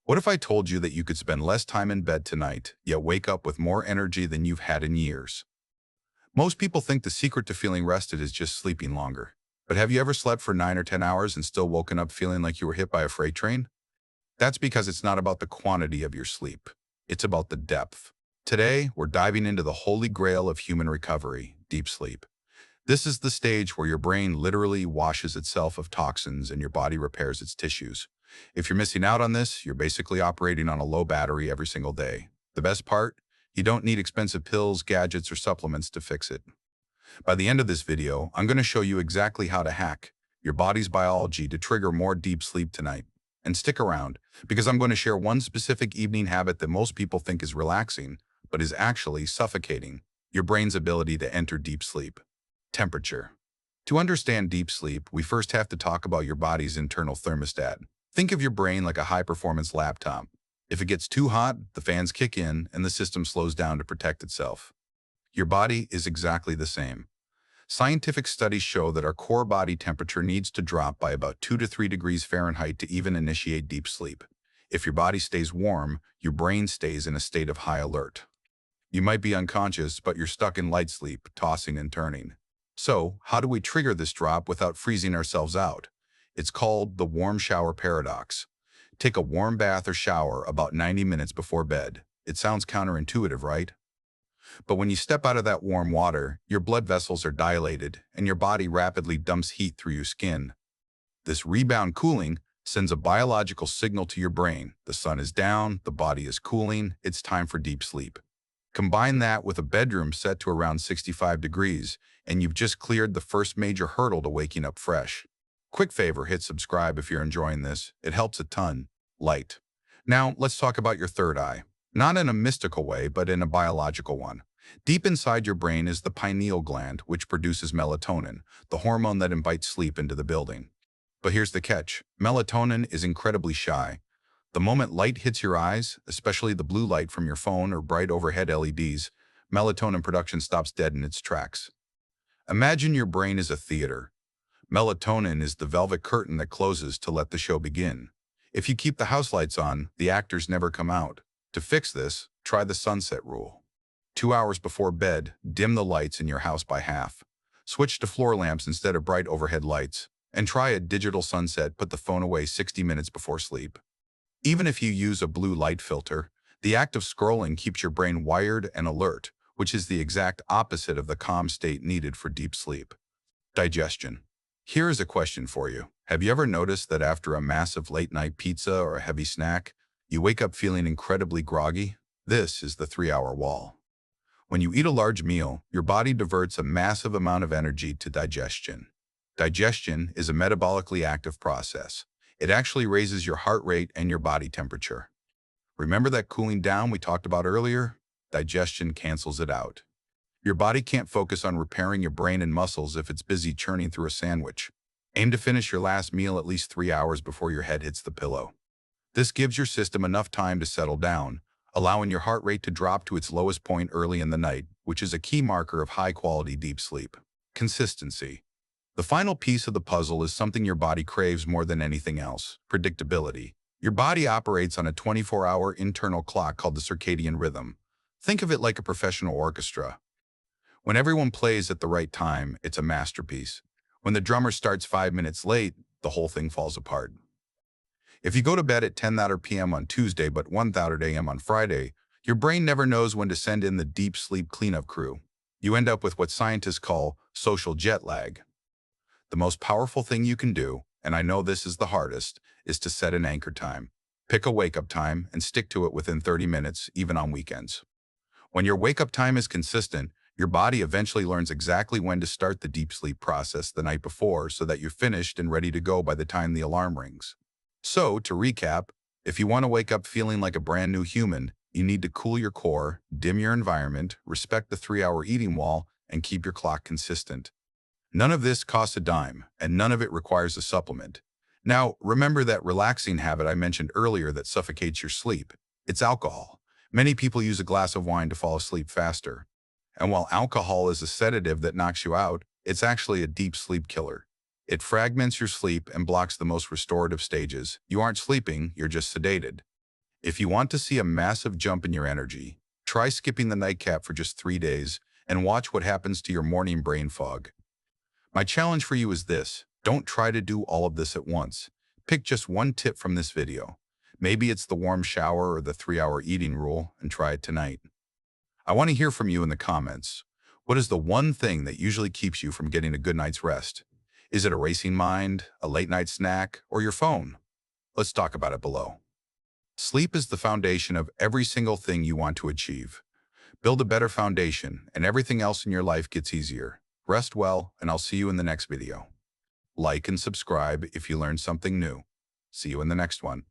What if I told you that you could spend less time in bed tonight, yet wake up with more energy than you've had in years? Most people think the secret to feeling rested is just sleeping longer. But have you ever slept for 9 or 10 hours and still woken up feeling like you were hit by a freight train? That's because it's not about the quantity of your sleep. It's about the depth. Today, we're diving into the holy grail of human recovery, deep sleep. This is the stage where your brain literally washes itself of toxins and your body repairs its tissues. If you're missing out on this, you're basically operating on a low battery every single day. The best part? You don't need expensive pills, gadgets, or supplements to fix it. By the end of this video, I'm going to show you exactly how to hack your body's biology to trigger more deep sleep tonight. And stick around, because I'm going to share one specific evening habit that most people think is relaxing, but is actually suffocating your brain's ability to enter deep sleep. Temperature. To understand deep sleep, we first have to talk about your body's internal thermostat. Think of your brain like a high-performance laptop. If it gets too hot, the fans kick in and the system slows down to protect itself. Your body is exactly the same. Scientific studies show that our core body temperature needs to drop by about 2 to 3 degrees Fahrenheit to even initiate deep sleep. If your body stays warm, your brain stays in a state of high alert. You might be unconscious, but you're stuck in light sleep, tossing and turning. So, how do we trigger this drop without freezing ourselves out? It's called the warm shower paradox. Take a warm bath or shower about 90 minutes before bed. It sounds counterintuitive, right? But when you step out of that warm water, your blood vessels are dilated and your body rapidly dumps heat through your skin. This rebound cooling sends a biological signal to your brain. The sun is down, the body is cooling, it's time for deep sleep. Combine that with a bedroom set to around 65 degrees, and you've just cleared the first major hurdle to waking up fresh. Quick favor, hit subscribe if you're enjoying this. It helps a ton. Light. Now, let's talk about your third eye. Not in a mystical way, but in a biological one. Deep inside your brain is the pineal gland, which produces melatonin, the hormone that invites sleep into the building. But here's the catch. Melatonin is incredibly shy. The moment light hits your eyes, especially the blue light from your phone or bright overhead LEDs, melatonin production stops dead in its tracks. Imagine your brain is a theater. Melatonin is the velvet curtain that closes to let the show begin. If you keep the house lights on, the actors never come out. To fix this, try the sunset rule. 2 hours before bed, dim the lights in your house by half. Switch to floor lamps instead of bright overhead lights. And try a digital sunset, put the phone away 60 minutes before sleep. Even if you use a blue light filter, the act of scrolling keeps your brain wired and alert, which is the exact opposite of the calm state needed for deep sleep. Digestion. Here is a question for you. Have you ever noticed that after a massive late-night pizza or a heavy snack, you wake up feeling incredibly groggy? This is the 3-hour wall. When you eat a large meal, your body diverts a massive amount of energy to digestion. Digestion is a metabolically active process. It actually raises your heart rate and your body temperature. Remember that cooling down we talked about earlier? Digestion cancels it out. Your body can't focus on repairing your brain and muscles if it's busy churning through a sandwich. Aim to finish your last meal at least 3 hours before your head hits the pillow. This gives your system enough time to settle down, allowing your heart rate to drop to its lowest point early in the night, which is a key marker of high-quality deep sleep. Consistency. The final piece of the puzzle is something your body craves more than anything else: predictability. Your body operates on a 24-hour internal clock called the circadian rhythm. Think of it like a professional orchestra. When everyone plays at the right time, it's a masterpiece. When the drummer starts 5 minutes late, the whole thing falls apart. If you go to bed at 10:30 p.m. on Tuesday but 1:30 a.m. on Friday, your brain never knows when to send in the deep sleep cleanup crew. You end up with what scientists call social jet lag. The most powerful thing you can do, and I know this is the hardest, is to set an anchor time. Pick a wake-up time and stick to it within 30 minutes, even on weekends. When your wake-up time is consistent, your body eventually learns exactly when to start the deep sleep process the night before so that you're finished and ready to go by the time the alarm rings. So, to recap, if you want to wake up feeling like a brand new human, you need to cool your core, dim your environment, respect the 3-hour eating wall, and keep your clock consistent. None of this costs a dime, and none of it requires a supplement. Now, remember that relaxing habit I mentioned earlier that suffocates your sleep. It's alcohol. Many people use a glass of wine to fall asleep faster. And while alcohol is a sedative that knocks you out, it's actually a deep sleep killer. It fragments your sleep and blocks the most restorative stages. You aren't sleeping, you're just sedated. If you want to see a massive jump in your energy, try skipping the nightcap for just 3 days and watch what happens to your morning brain fog. My challenge for you is this: don't try to do all of this at once. Pick just one tip from this video. Maybe it's the warm shower or the 3-hour eating rule, and try it tonight. I want to hear from you in the comments. What is the one thing that usually keeps you from getting a good night's rest? Is it a racing mind, a late-night snack, or your phone? Let's talk about it below. Sleep is the foundation of every single thing you want to achieve. Build a better foundation, and everything else in your life gets easier. Rest well, and I'll see you in the next video. Like and subscribe if you learned something new. See you in the next one.